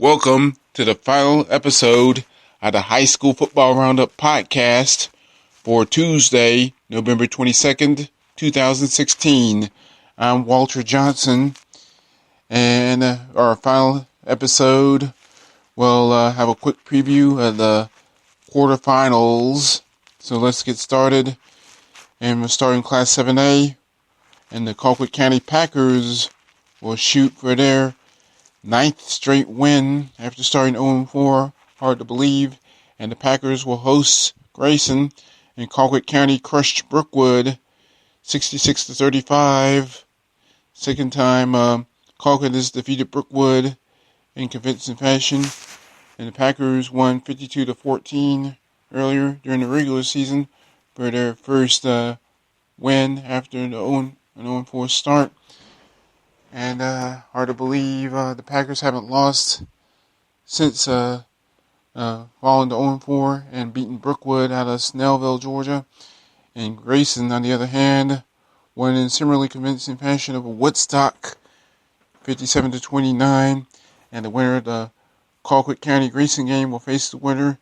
Welcome to the final episode of the High School Football Roundup podcast for Tuesday, November 22nd, 2016. I'm Walter Johnson, and our final episode will have a quick preview of the quarterfinals. So let's get started. And we're starting Class 7A, and the Colquitt County Packers will shoot for their 9th straight win after starting 0-4, hard to believe, and the Packers will host Grayson, and Colquitt County crushed Brookwood 66-35. Second time Colquitt has defeated Brookwood in convincing fashion, and the Packers won 52-14 earlier during the regular season for their first win after the 0-4 start. And hard to believe the Packers haven't lost since falling to 0-4 and beating Brookwood out of Snellville, Georgia. And Grayson, on the other hand, won in similarly convincing fashion over Woodstock, 57-29. And the winner of the Colquitt County Grayson game will face the winner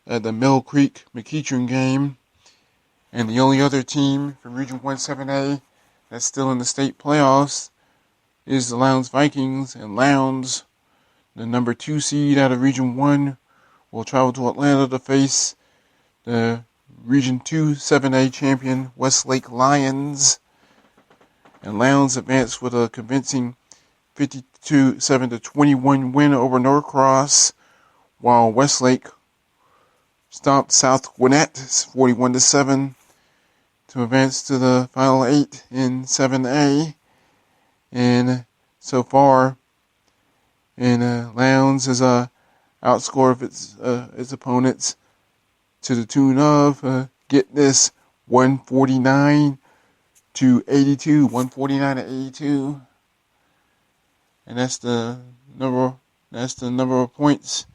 of the Mill Creek McEachern game. And the only other team from Region 17A that's still in the state playoffs is the Lowndes Vikings, and Lowndes, the number 2 seed out of Region 1, will travel to Atlanta to face the Region 2 7A champion Westlake Lions. And Lowndes advanced with a convincing 52-7-21 win over Norcross, while Westlake stomped South Gwinnett 41-7 to advance to the Final 8 in 7A. And so far, Lowndes has outscored its opponents to the tune of, get this, 149-82, 149-82, and that's the number of points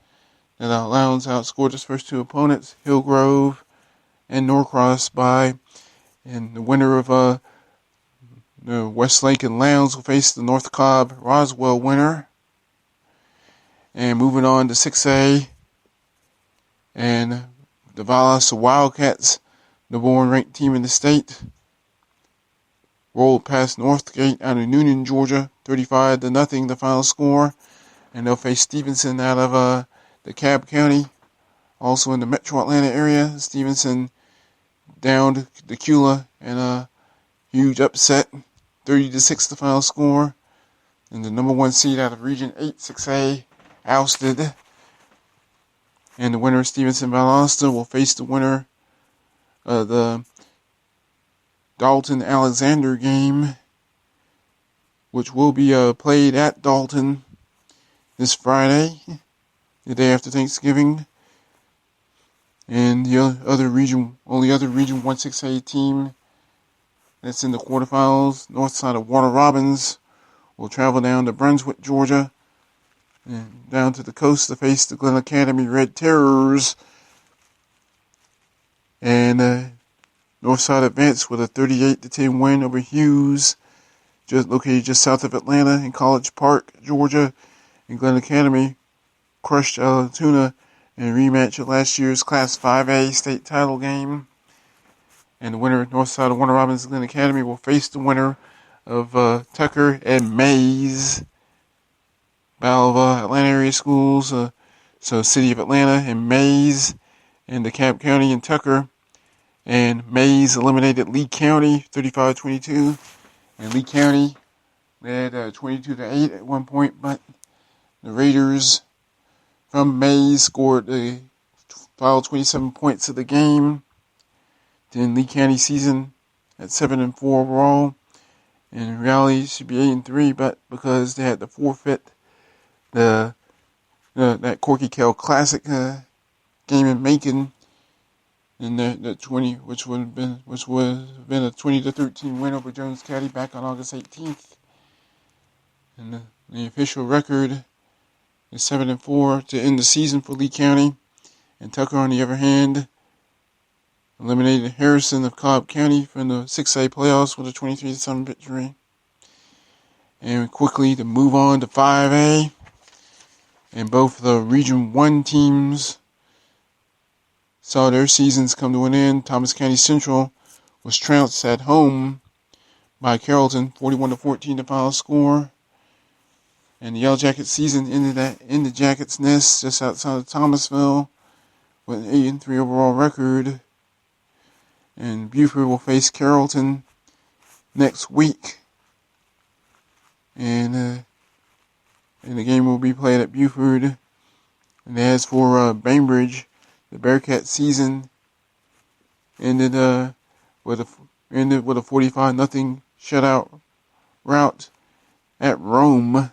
that Lowndes outscored its first two opponents, Hillgrove and Norcross, by. And the winner of the Westlake and Lowndes will face the North Cobb Roswell winner. And moving on to 6A, and the Valdosta Wildcats, the number 1 ranked team in the state, rolled past Northgate out of Noonan, Georgia, 35-0, the final score. And they'll face Stevenson out of DeKalb County, also in the metro Atlanta area. Stevenson downed Decula in a huge upset, 30-6 the final score. And the number 1 seed out of Region 8, 6A, ousted. And the winner of Stevenson Valdosta will face the winner of the Dalton Alexander game, which will be played at Dalton this Friday, the day after Thanksgiving. And the only other Region 1 6A team that's in the quarterfinals, north side of Warner Robins, will travel down to Brunswick, Georgia, and down to the coast to face the Glen Academy Red Terrors. And north side advanced with a 38-10 win over Hughes, located just south of Atlanta in College Park, Georgia. And Glen Academy crushed Altoona in a rematch of last year's Class 5A state title game. And the winner of north side of Warner Robins Glen Academy will face the winner of Tucker and Mays. Battle of Atlanta area schools, so City of Atlanta and Mays, and DeKalb County and Tucker. And Mays eliminated Lee County 35-22, and Lee County led 22-8 at one point, but the Raiders from Mays scored the final 27 points of the game. Then Lee County season at 7-4 overall, and in reality should be 8-3, but because they had to forfeit that Corky Kell Classic game in Macon, and the 20, which would have been a 20-13 win over Jones County back on August 18th. And the official record is 7-4 to end the season for Lee County. And Tucker, on the other hand, eliminated Harrison of Cobb County from the 6A playoffs with a 23-7 victory. And quickly to move on to 5A. And both the Region 1 teams saw their seasons come to an end. Thomas County Central was trounced at home by Carrollton, 41-14 the final score. And the Yellow Jackets season ended in the Jackets' Nest just outside of Thomasville with an 8-3 overall record. And Buford will face Carrollton next week. And the game will be played at Buford. And as for Bainbridge, the Bearcats season ended with a 45-0 shutout rout at Rome.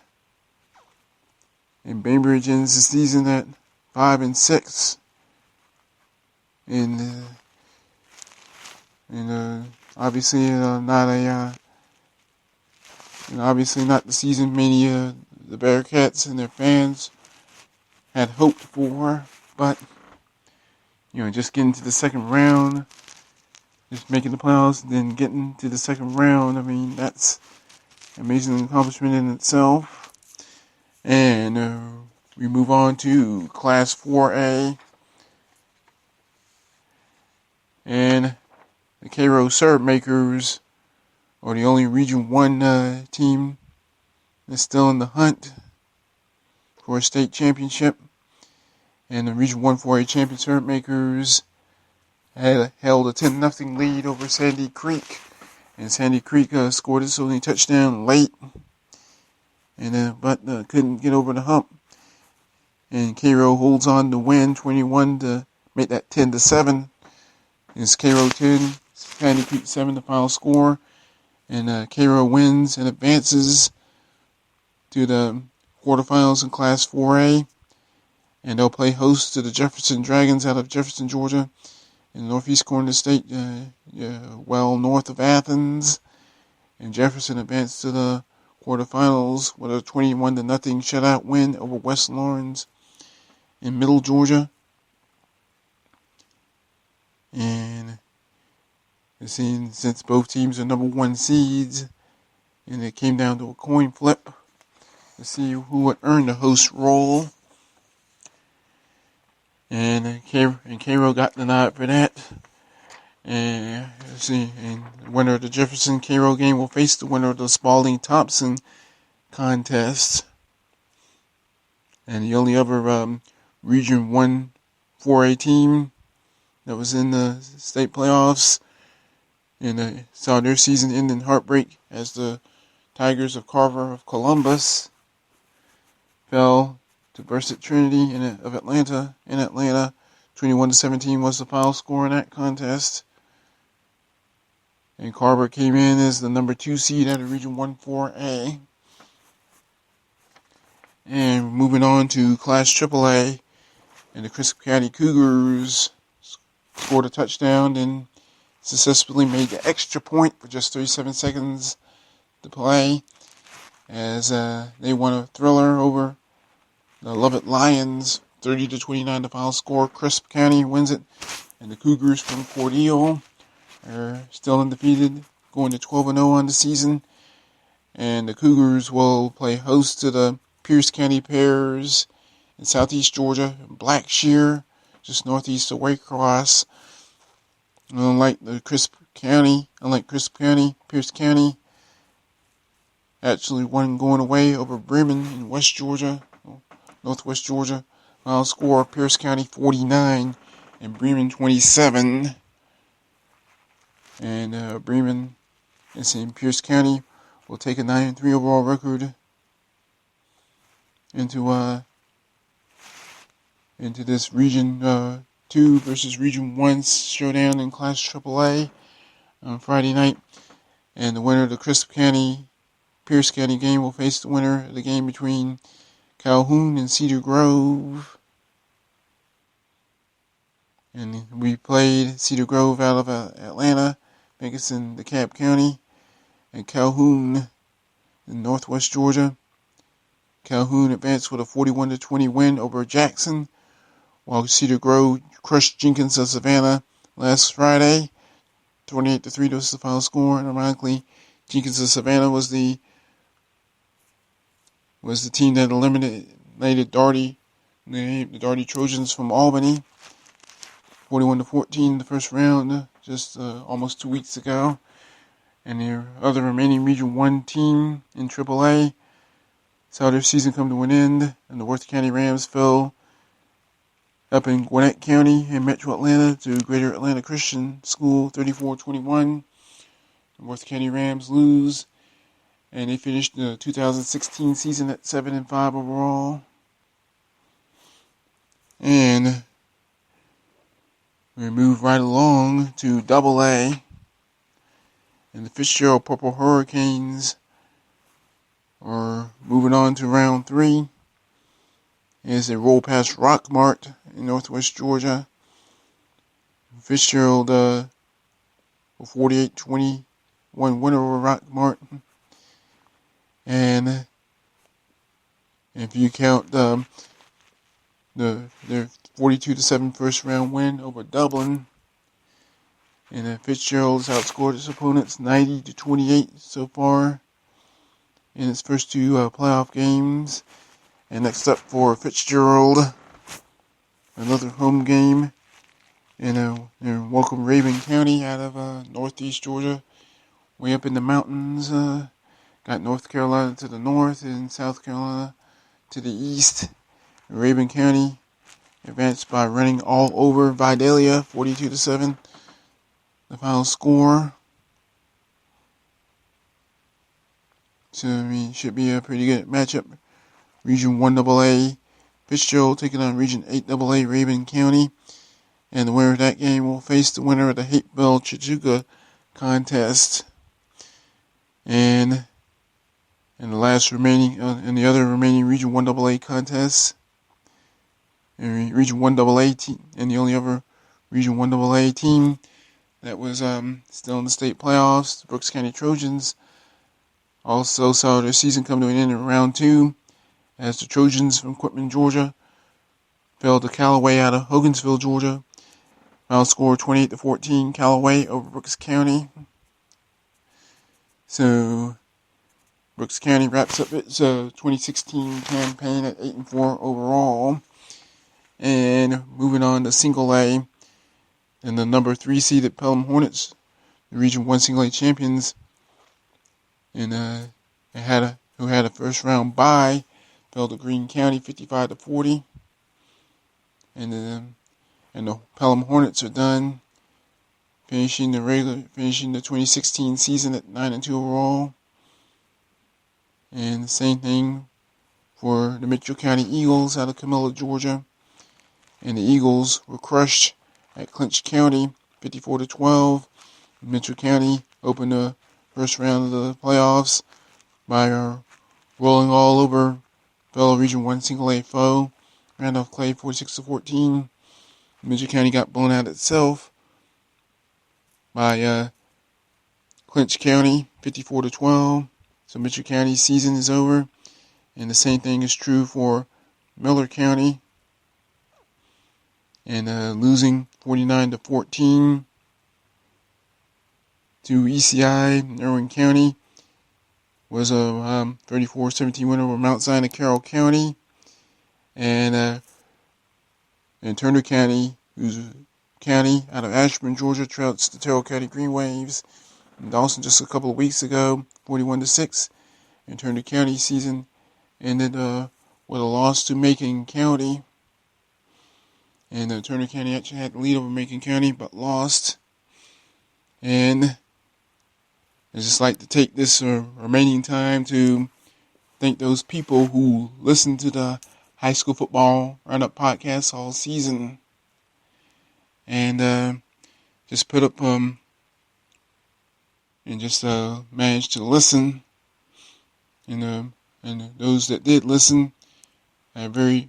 And Bainbridge ends the season at 5-6. And obviously not the season many the Bearcats and their fans had hoped for, but just getting to the second round, just making the playoffs, and then getting to the second round. I mean, that's an amazing accomplishment in itself. And we move on to Class 4A, and the Cairo Syrup Makers are the only Region 1 team that's still in the hunt for a state championship. And the Region 1 4A champion Syrup Makers had held a 10-0 lead over Sandy Creek. And Sandy Creek scored its only touchdown late, but couldn't get over the hump. And Cairo holds on to win 21 to make that 10-7. It's Cairo 10, Sandy Creek 7, the final score. And Cairo wins and advances to the quarterfinals in Class 4A. And they'll play host to the Jefferson Dragons out of Jefferson, Georgia, in the northeast corner of the state, well north of Athens. And Jefferson advanced to the quarterfinals with a 21-0 shutout win over West Lawrence in Middle Georgia. And since both teams are number 1 seeds, and it came down to a coin flip to see who would earn the host role. And Cairo got the nod for that. And and the winner of the Jefferson Cairo game will face the winner of the Spalding Thompson contest. And the only other Region 1 4A team that was in the state playoffs and saw their season end in heartbreak as the Tigers of Carver of Columbus fell to Versant Trinity of Atlanta. In Atlanta, 21-17 was the final score in that contest. And Carver came in as the number 2 seed out of Region 1 4A. And moving on to Class AAA, and the Crisp County Cougars scored a touchdown and successfully made the extra point for just 37 seconds to play as they won a thriller over the Lovett Lions, 30-29 the final score. Crisp County wins it, and the Cougars from Cordele are still undefeated, going to 12-0 on the season. And the Cougars will play host to the Pierce County Bears in southeast Georgia, Blackshear, just northeast of Waycross. Unlike Crisp County, Pierce County actually won going away over Bremen in West Georgia, northwest Georgia. Final score, Pierce County 49 and Bremen 27. And Bremen is in Pierce County will take a 9-3 overall record into this Region 2 versus Region 1 showdown in Class AAA on Friday night. And the winner of the Crisp County Pierce County game will face the winner of the game between Calhoun and Cedar Grove. And we played Cedar Grove out of Atlanta, Vegas in DeKalb County, and Calhoun in northwest Georgia. Calhoun advanced with a 41-20 win over Jackson, while Cedar Grove crushed Jenkins of Savannah last Friday. 28-3 was the final score, and ironically, Jenkins of Savannah was the team that eliminated the Darty Trojans from Albany, 41-14 in the first round, just almost 2 weeks ago. And their other remaining Region 1 team in AAA saw their season come to an end, and the Worth County Rams fell up in Gwinnett County in Metro Atlanta to Greater Atlanta Christian School 34-21. The Worth County Rams lose, and they finished the 2016 season at 7-5 overall. And we move right along to AA. And the Fitzgerald Purple Hurricanes are moving on to round 3 as they roll past Rockmart in northwest Georgia. Fitzgerald, a 48-21 winner over Rockmart. And if you count their 42-7 first round win over Dublin, and Fitzgerald's outscored its opponents 90-28 so far in its first 2 playoff games. And next up for Fitzgerald, another home game in welcome Rabun County out of northeast Georgia, way up in the mountains. Got North Carolina to the north and South Carolina to the east. Rabun County advanced by running all over Vidalia, 42-7. The final score. So, should be a pretty good matchup. Region 1 AA, Fitzgerald taking on Region 8 AA, Rabun County. And the winner of that game will face the winner of the Hapeville-Chajuga contest. And the other remaining Region 1 AA contests, and Region 1 AA team, and the only other Region 1 AA team that was still in the state playoffs, the Brooks County Trojans, also saw their season come to an end in round 2, as the Trojans from Quitman, Georgia, fell to Callaway out of Hogansville, Georgia. Final score 28-14, Callaway over Brooks County. So Brooks County wraps up its 2016 campaign at 8-4 overall. And moving on to Single A, and the number 3 seeded Pelham Hornets, the Region 1 Single A champions, and who had a first round bye, fell to Greene County 55-40. And the Pelham Hornets are done, finishing the 2016 season at 9-2 overall. And the same thing for the Mitchell County Eagles out of Camilla, Georgia. And the Eagles were crushed at Clinch County, 54-12. Mitchell County opened the first round of the playoffs by rolling all over fellow Region 1 Single A foe, Randolph Clay, 46-14. Mitchell County got blown out itself by Clinch County, 54-12. So Mitchell County's season is over. And the same thing is true for Miller County. And losing 49-14 to ECI, Irwin County, was a 34-17 win over Mount Sinai, Carroll County. And Turner County, who's a county out of Ashburn, Georgia, trouts the Terrell County Green Waves. And Dawson just a couple of weeks ago, 41-6. And Turner County season ended with a loss to Macon County. And Turner County actually had the lead over Macon County, but lost. And I'd just like to take this remaining time to thank those people who listened to the High School Football Roundup podcast all season. And just put up, and just managed to listen. And those that did listen, I very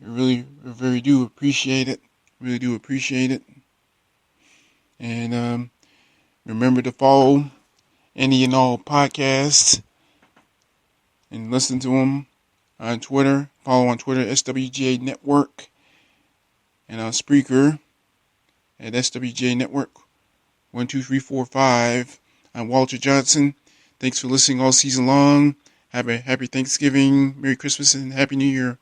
do appreciate it. Really do appreciate it. And remember to follow any and all podcasts and listen to them on Twitter. Follow on Twitter, SWGA Network, and on Spreaker at SWGA Network 12345. I'm Walter Johnson. Thanks for listening all season long. Have a happy Thanksgiving, Merry Christmas, and Happy New Year